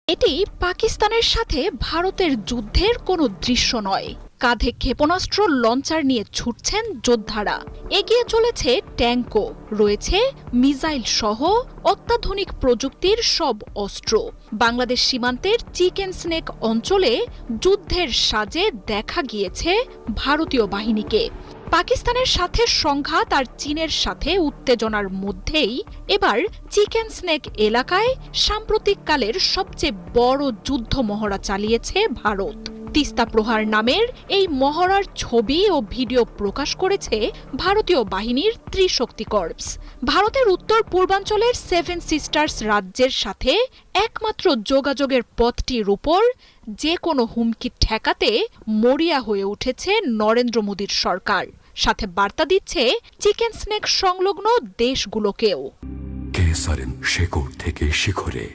এটি পাকিস্তানের সাথে ভারতের যুদ্ধের কোনো দৃশ্য নয়। কাঁধে ক্ষেপণাস্ত্র লঞ্চার নিয়ে ছুটছেন যোদ্ধারা, এগিয়ে চলেছে ট্যাঙ্কও, রয়েছে মিসাইল সহ অত্যাধুনিক প্রযুক্তির সব অস্ত্র। বাংলাদেশ সীমান্তের চিকেন স্নেক অঞ্চলে যুদ্ধের সাজে দেখা গিয়েছে ভারতীয় বাহিনীকে। পাকিস্তানের সাথে সংঘাত আর চীনের সাথে উত্তেজনার মধ্যেই এবার চিকেন স্নেক এলাকায় সাম্প্রতিককালের সবচেয়ে বড় যুদ্ধ মহড়া চালিয়েছে ভারত। তিস্তা প্রহার নামের এই মহড়ার ছবি ও ভিডিও প্রকাশ করেছে ভারতীয় বাহিনীর ত্রিশক্তি কর্পস। ভারতের উত্তর পূর্বাঞ্চলের সেভেন সিস্টার্স রাজ্যের সাথে একমাত্র যোগাযোগের পথটির উপর যে কোনো হুমকি ঠেকাতে মরিয়া হয়ে উঠেছে নরেন্দ্র মোদীর সরকার। সাথে বার্তা দিচ্ছে চিকেন স্নেক সংলগ্ন দেশগুলোকেও। কেসারেন শেকড় থেকে শিখরে।